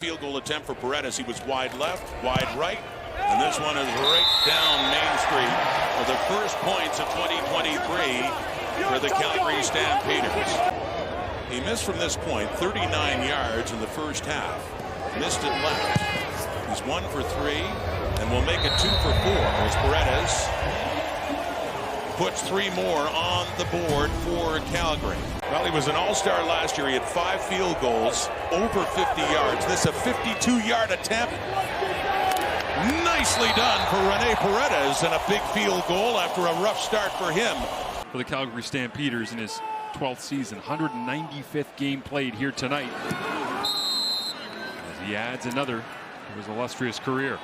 Field goal attempt for Paredes. He was wide left, wide right, and this one is right down Main Street for the first points of 2023 for the Calgary Stampeders. He missed from this point 39 yards in the first half. Missed it left. He's 1 for 3 and will make it 2 for 4 as Paredes puts 3 more on the board for Calgary. Well, he was an all-star last year. He had 5 field goals, over 50 yards. This a 52-yard attempt. Nicely done for Rene Paredes, and a big field goal after a rough start for him. For the Calgary Stampeders in his 12th season, 195th game played here tonight, as he adds another to his illustrious career.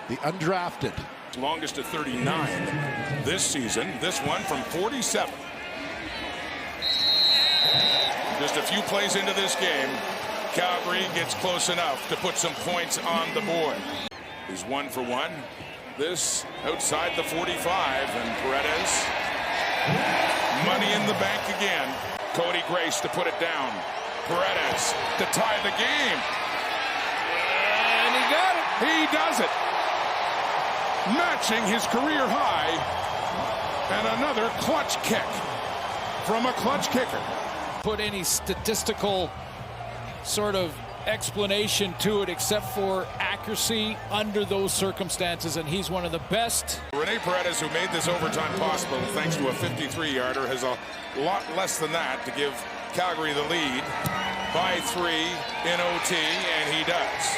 The undrafted. Longest to 39 this season. This one from 47. Just a few plays into this game, Calgary gets close enough to put some points on the board. He's 1 for 1. This outside the 45, and Paredes, money in the bank again. Cody Grace to put it down. Paredes to tie the game. And he got it. He does it. Matching his career high. And another clutch kick from a clutch kicker. Put any statistical sort of explanation to it except for accuracy under those circumstances, and he's one of the best. Rene Paredes, who made this overtime possible thanks to a 53-yarder, has a lot less than that to give Calgary the lead by 3 in OT, and he does.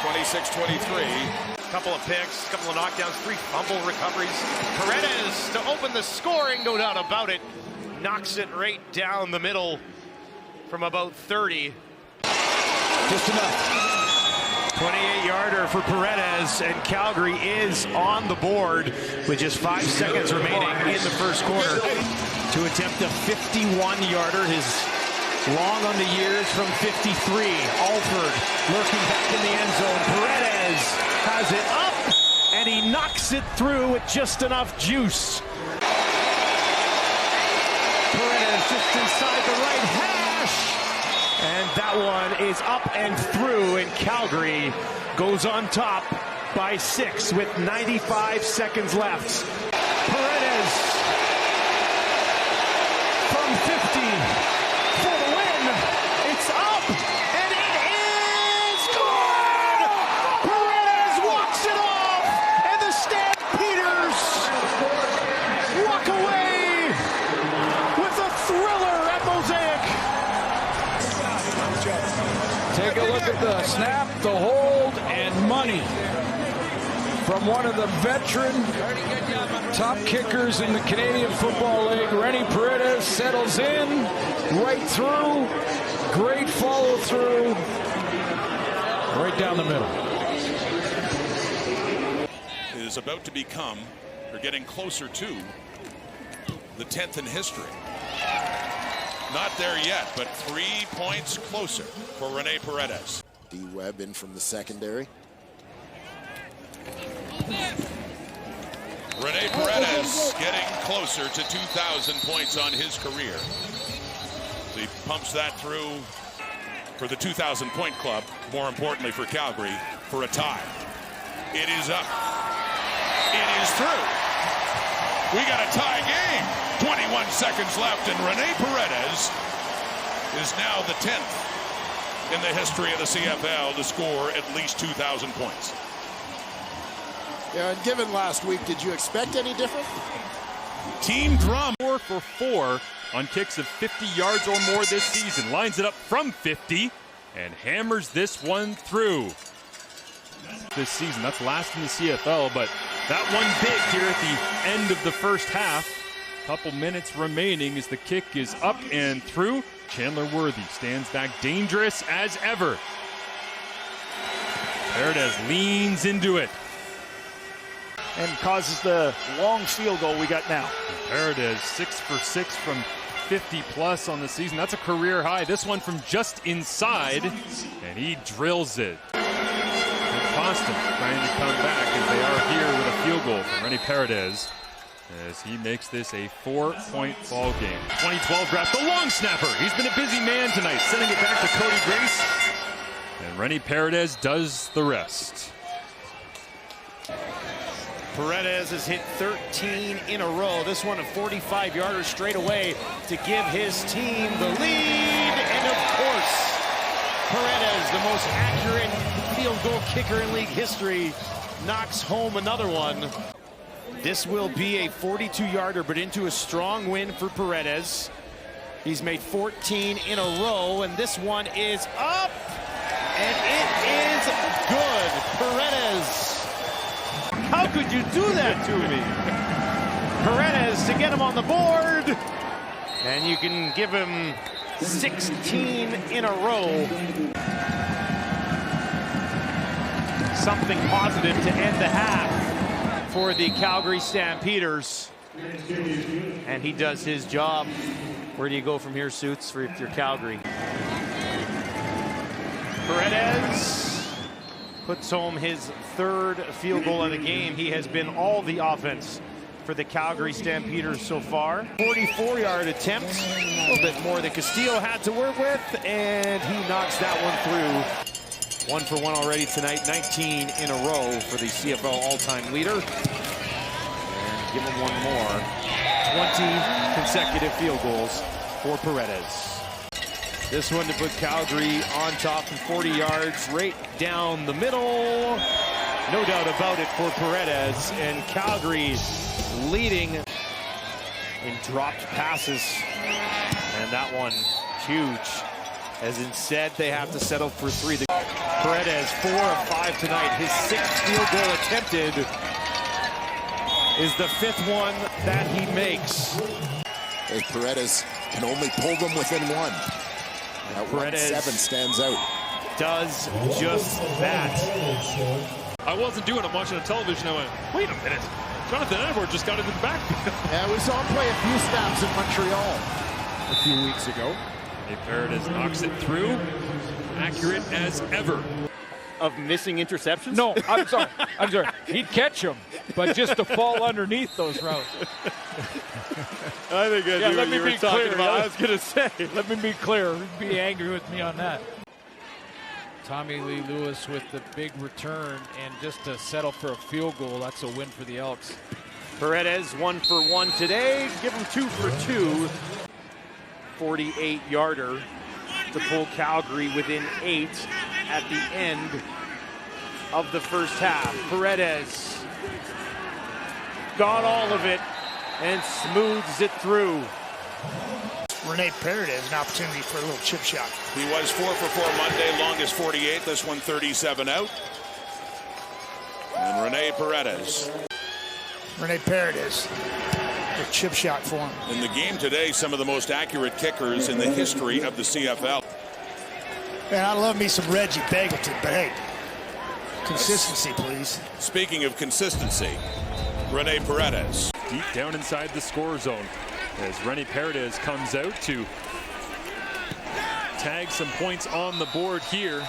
26-23. Couple of picks, couple of knockdowns, 3 fumble recoveries. Paredes to open the scoring, no doubt about it. Knocks it right down the middle from about 30. Just enough. 28-yarder for Paredes, and Calgary is on the board with just 5 seconds remaining in the first quarter to attempt a 51-yarder. His long on the years from 53. Alford lurking back in the end zone. Paredes has it up, and he knocks it through with just enough juice. Paredes just inside the right hash, and that one is up and through, and Calgary goes on top by 6 with 95 seconds left. Paredes from 50 for the win. It's up, and it is good! Paredes walks it off, and the Stampeders walk away with a thriller at Mosaic. Take a look at the snap, the hold, and money from one of the veteran top kickers in the Canadian Football League. Rene Paredes settles in right through. Great follow through. Right down the middle. It is about to become, or getting closer to, the 10th in history. Not there yet, but 3 points closer for Rene Paredes. D. Webb in from the secondary. Rene Paredes getting closer to 2,000 points on his career. He pumps that through for the 2,000-point club, more importantly for Calgary, for a tie. It is up. It is through. We got a tie game. 21 seconds left, and Rene Paredes is now the 10th in the history of the CFL to score at least 2,000 points. Yeah, and given last week, did you expect any different? Team drum. 4 for 4 on kicks of 50 yards or more this season. Lines it up from 50 and hammers this one through. This season, that's last in the CFL, but that one big here at the end of the first half. Couple minutes remaining as the kick is up and through. Chandler Worthy stands back dangerous as ever. Paredes leans into it. And causes the long field goal we got now. Paredes 6 for 6 from 50 plus on the season. That's a career high. This one from just inside, and he drills it. And Boston trying to come back as they are here with a field goal from Rene Paredes, as he makes this a 4-point ball game. 2012 draft, the long snapper. He's been a busy man tonight, sending it back to Cody Grace. And Rene Paredes does the rest. Paredes has hit 13 in a row. This one a 45-yarder straight away to give his team the lead. And of course, Paredes, the most accurate field goal kicker in league history, knocks home another one. This will be a 42-yarder, but into a strong win for Paredes. He's made 14 in a row, and this one is up, and it is good. Paredes. How could you do that to me? Paredes to get him on the board, and you can give him 16 in a row. Something positive to end the half for the Calgary Stampeders. And he does his job. Where do you go from here, Suits, for if you're Calgary? Paredes puts home his third field goal of the game. He has been all the offense for the Calgary Stampeders so far. 44-yard attempt, a little bit more than Castillo had to work with, and he knocks that one through. 1 for 1 already tonight, 19 in a row for the CFL all-time leader. And give him one more. 20 consecutive field goals for Paredes. This one to put Calgary on top from 40 yards, right down the middle. No doubt about it for Paredes, and Calgary leading in dropped passes. And that one huge, as instead they have to settle for 3. Paredes 4 of 5 tonight. His 6th field goal attempted is the 5th one that he makes. As Paredes can only pull them within 1. That Paredes 7 stands out. Does just that. I wasn't doing it. I'm watching the television. I went, wait a minute. Jonathan Edwards just got it in the backfield. Yeah, we saw him play a few snaps in Montreal a few weeks ago. Rene Paredes knocks it through. Accurate as ever. Of missing interceptions? No, I'm sorry. I'm sorry. He'd catch them, but just to fall underneath those routes. I think I knew what you were talking about. I was going to say. Let me be clear. Be angry with me on that. Tommy Lee Lewis with the big return, and just to settle for a field goal, that's a win for the Elks. Paredes 1 for 1 today. Give him 2 for 2. 48-yarder to pull Calgary within 8 at the end of the first half. Paredes got all of it and smooths it through. Rene Paredes, an opportunity for a little chip shot. He was 4 for 4 Monday, longest 48. This one 37 out. And Rene Paredes. Rene Paredes, a chip shot for him. In the game today, some of the most accurate kickers in the history of the CFL. Man, I love me some Reggie Begelton, but hey, consistency, please. Speaking of consistency, Rene Paredes. Deep down inside the score zone as Rene Paredes comes out to tag some points on the board here.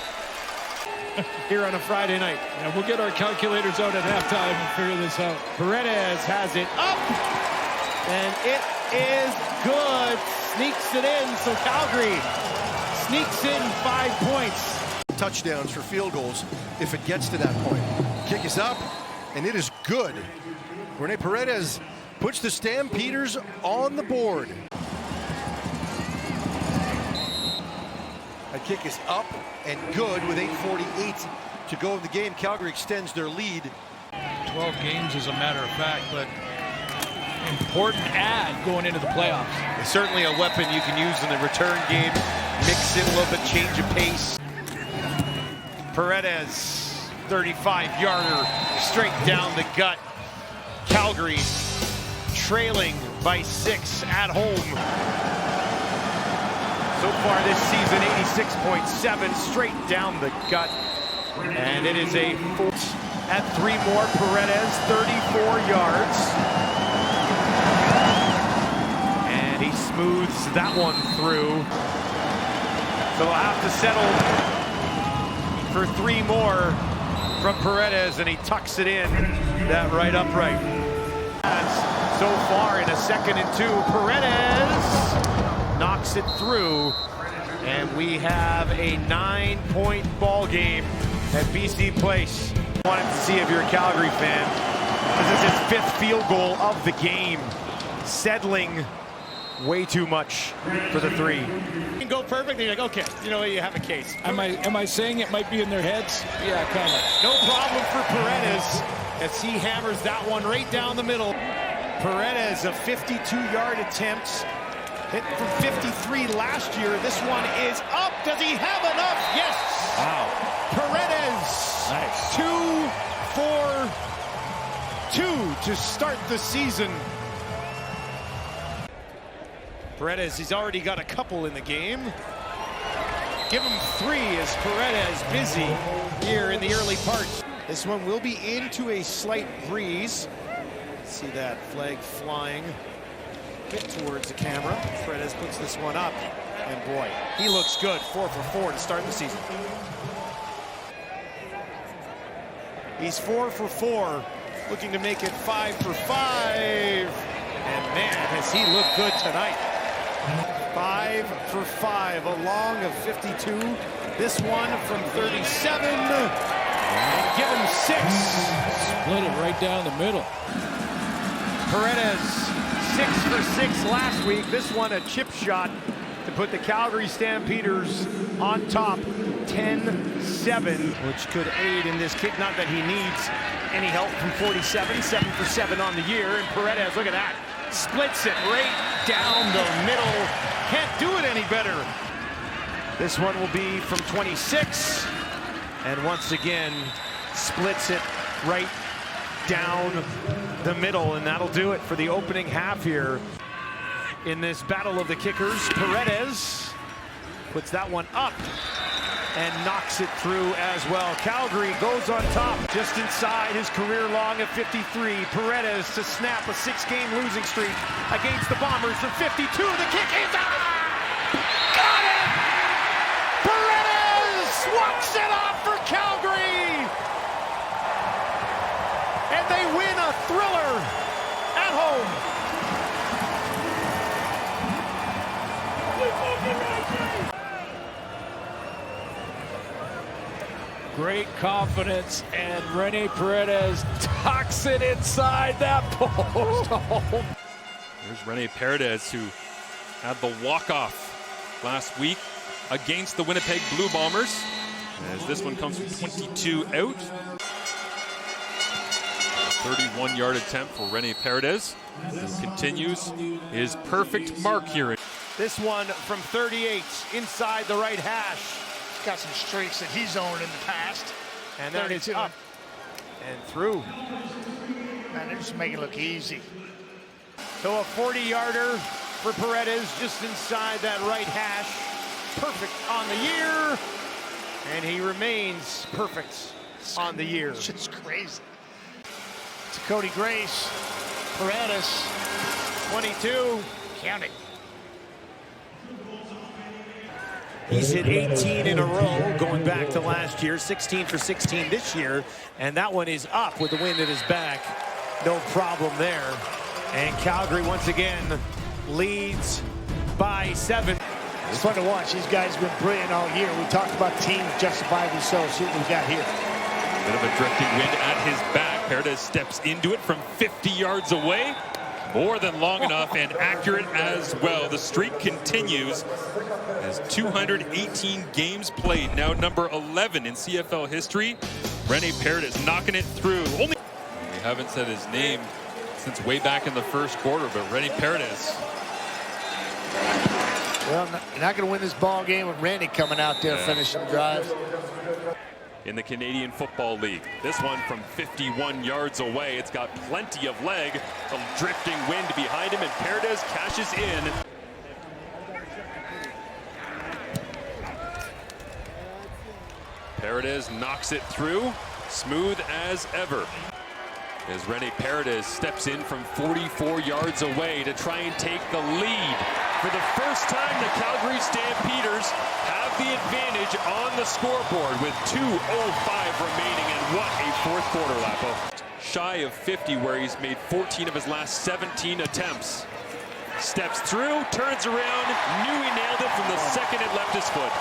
Here on a Friday night. Yeah, we'll get our calculators out at halftime and figure this out. Paredes has it up, and it is good. Sneaks it in, so Calgary sneaks in 5 points. Touchdowns for field goals if it gets to that point. Kick is up, and it is good. Rene Paredes puts the Stampeders on the board. That kick is up and good with 8:48 to go in the game. Calgary extends their lead. 12 games as a matter of fact, but important ad going into the playoffs. It's certainly a weapon you can use in the return game. Mix in a little bit, change of pace. Paredes, 35-yarder, straight down the gut. Calgary trailing by 6 at home. So far this season, 86.7 straight down the gut. And it is a 4 at 3 more. Paredes, 34 yards. And he smooths that one through. So we'll have to settle for 3 more from Paredes, and he tucks it in that right upright. So far in a 2nd and 2, Paredes knocks it through, And we have a 9-point ball game at BC Place. Wanted to see if you're a Calgary fan. This is his 5th field goal of the game. Settling way too much for the 3. You can go perfect, and you're like, okay, you know what, you have a case. Am I saying it might be in their heads? Yeah, kind of. No problem for Paredes as he hammers that one right down the middle. Paredes, a 52-yard attempt. Hit from 53 last year. This one is up. Does he have enough? Yes. Wow. Paredes. Nice. 2 for 2 to start the season. Paredes, he's already got a couple in the game. Give him 3 as Paredes busy here in the early part. This one will be into a slight breeze. See that flag flying a bit towards the camera. Paredes puts this one up, and boy, he looks good. 4 for 4 to start the season. He's 4 for 4, looking to make it 5 for 5. And man, has he looked good tonight. 5 for 5, a long of 52. This one from 37, and give him 6. Split it right down the middle. Paredes, 6 for 6 last week. This one a chip shot to put the Calgary Stampeders on top, 10-7, which could aid in this kick. Not that he needs any help from 47, 7 for 7 on the year. And Paredes, look at that, splits it right down the middle. Can't do it any better. This one will be from 26, and once again, splits it right down the middle, and that'll do it for the opening half here in this battle of the kickers. Paredes puts that one up and knocks it through as well. Calgary goes on top just inside his career long of 53. Paredes to snap a 6-game losing streak against the Bombers from 52. The kick is up! Got it! Paredes walks it off for Calgary! And they win a thriller at home. Great confidence, and Rene Paredes tucks it inside that post. There's Rene Paredes, who had the walk-off last week against the Winnipeg Blue Bombers. As this one comes from 22 out. 31-yard attempt for Rene Paredes, who continues his perfect mark here. This one from 38 inside the right hash. He's got some streaks that he's owned in the past. And that is up and through. Man, they're just making it look easy. So a 40-yarder for Paredes just inside that right hash. Perfect on the year. And he remains perfect on the year. It's just crazy. To Cody Grace, Paredes, 22. counting. He's hit 18 in a row going back to last year, 16 for 16 this year, and that one is up with the wind at his back. No problem there. And Calgary once again leads by 7. It's fun to watch. These guys have been brilliant all year. We talked about teams justifiably so. See what we got here. Bit of a drifting wind at his back. Paredes steps into it from 50 yards away. More than long enough and accurate as well. The streak continues as 218 games played, now number 11 in CFL history. Rene Paredes knocking it through. We haven't said his name since way back in the first quarter, but Rene Paredes. Well, you're not going to win this ball game with Randy coming out there finishing drives. In the Canadian Football League. This one from 51 yards away. It's got plenty of leg. A drifting wind behind him, and Paredes cashes in. Paredes knocks it through, smooth as ever. As Rene Paredes steps in from 44 yards away to try and take the lead. For the first time, the Calgary Stampeders have the advantage on the scoreboard with 2:05 remaining, and what a fourth quarter, Lapo. Shy of 50, where he's made 14 of his last 17 attempts. Steps through, turns around, knew he nailed it from the second it left his foot.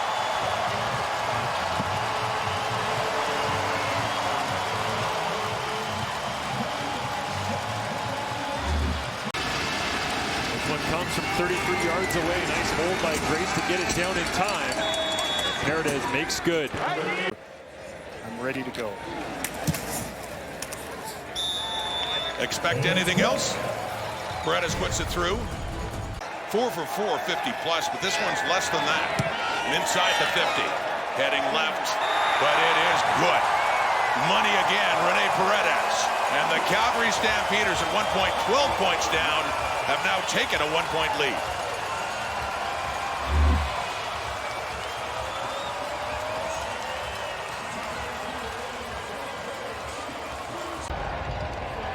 This one comes from 33 yards away. Nice hold by Grace to get it down in time. Paredes makes good. I'm ready to go. Expect anything else? Paredes puts it through. 4 for 4, 50 plus, but this one's less than that. Inside the 50, heading left, but it is good. Money again, Rene Paredes. And the Calgary Stampeders at 1 point, 12 points down, have now taken a 1-point lead.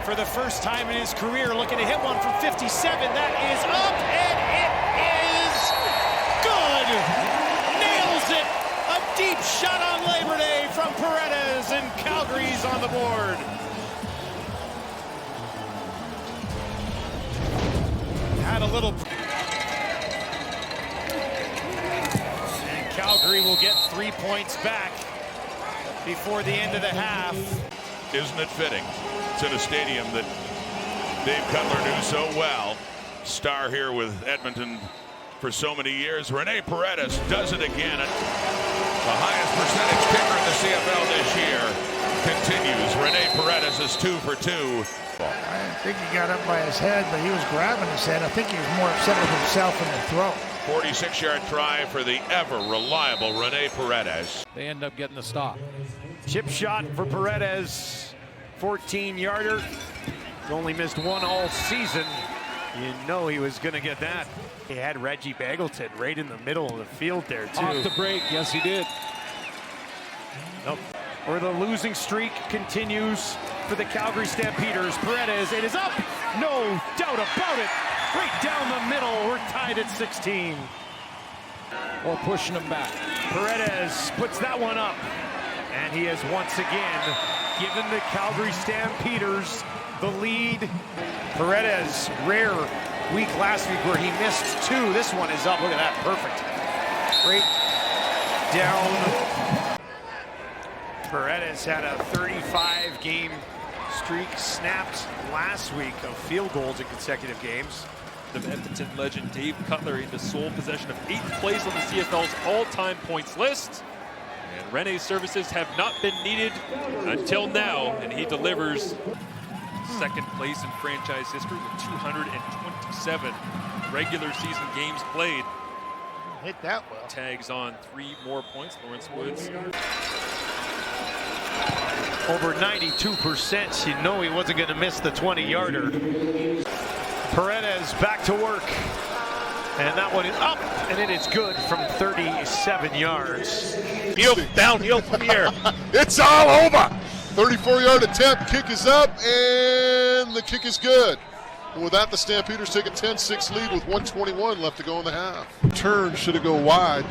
For the first time in his career, looking to hit one from 57. That is up, and it is good. Nails it. A deep shot on Labor Day from Paredes, and Calgary's on the board. Had a little. And Calgary will get 3 points back before the end of the half. Isn't it fitting? It's in a stadium that Dave Cutler knew so well. Star here with Edmonton for so many years. Rene Paredes does it again. The highest percentage kicker in the CFL this year continues. Rene Paredes is 2 for 2. I think he got up by his head, but he was grabbing his head. I think he was more upset with himself in the throw. 46-yard try for the ever reliable Rene Paredes. They end up getting the stop. Chip shot for Paredes, 14-yarder. Only missed one all season. You know he was going to get that. He had Reggie Begelton right in the middle of the field there, too. Off the break, yes, he did. Nope. Or the losing streak continues for the Calgary Stampeders. Paredes, it is up. No doubt about it. Right down the middle. We're tied at 16. Or pushing him back. Paredes puts that one up. And he has once again given the Calgary Stampeders the lead. Paredes, rare week last week where he missed 2. This one is up. Look at that. Perfect. Right down. Paredes had a 35-game streak snapped last week of field goals in consecutive games. Of Edmonton legend Dave Cutler in the sole possession of 8th place on the CFL's all-time points list. And Rene's services have not been needed until now, and he delivers. Second place in franchise history with 227 regular season games played. Hit that well. Tags on 3 more points. Lawrence Woods. Over 92%. You know he wasn't going to miss the 20-yarder. Paredes back to work. And that one is up, and it is good from 37 yards. Downhill from here. It's all over. 34-yard attempt, kick is up, and the kick is good. And with that, the Stampeders take a 10-6 lead with 1:21 left to go in the half. Turn should have go wide.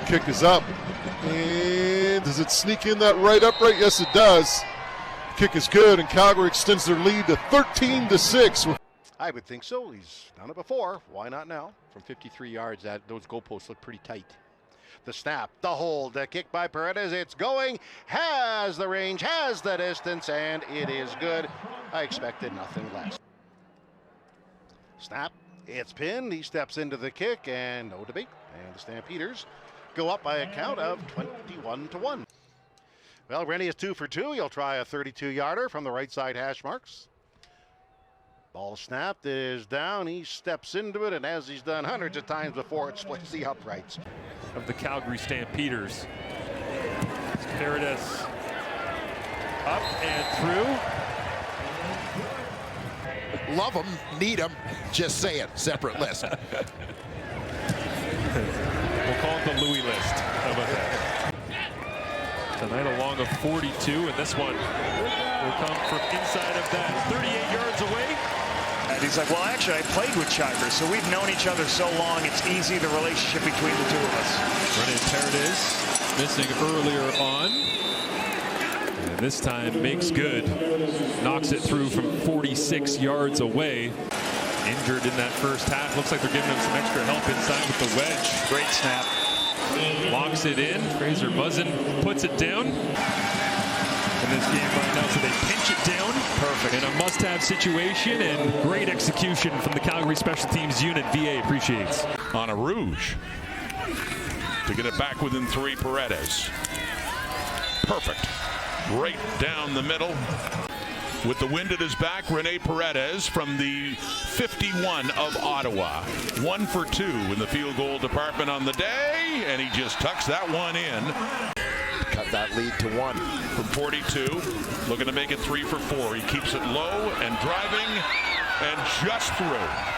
Kick is up, and does it sneak in that right upright? Yes, it does. Kick is good, and Calgary extends their lead to 13-6. I would think so. He's done it before. Why not now? From 53 yards, those goalposts look pretty tight. The snap, the hold, the kick by Paredes. It's going, has the range, has the distance, and it is good. I expected nothing less. Snap, it's pinned. He steps into the kick, and no debate. And the Stampeders go up by a count of 21-1. Well, Rene is 2 for 2. He'll try a 32-yarder from the right side hash marks. Ball snapped, is down, he steps into it, and as he's done hundreds of times before, it splits the uprights. Of the Calgary Stampeders. Paredes up and through. Love them, need them, just say it, separate list. We'll call it the Louis list. How about that? Tonight along of 42, and this one will come from inside of that 38 yards away. And he's like, well, actually, I played with Chivers, so we've known each other so long, it's easy, the relationship between the two of us. Rene Paredes missing earlier on. And this time makes good. Knocks it through from 46 yards away. Injured in that first half. Looks like they're giving him some extra help inside with the wedge. Great snap. Locks it in. Fraser Muzzin puts it down. In this game right now, so they pinch it down. Perfect. In a must-have situation, and great execution from the Calgary Special Teams unit. VA appreciates. On a rouge. To get it back within 3, Paredes. Perfect. Right down the middle. With the wind at his back, Rene Paredes from the 51 of Ottawa. 1 for 2 in the field goal department on the day, and he just tucks that one in. Cut that lead to 1. From 42, looking to make it 3 for 4. He keeps it low and driving, and just through.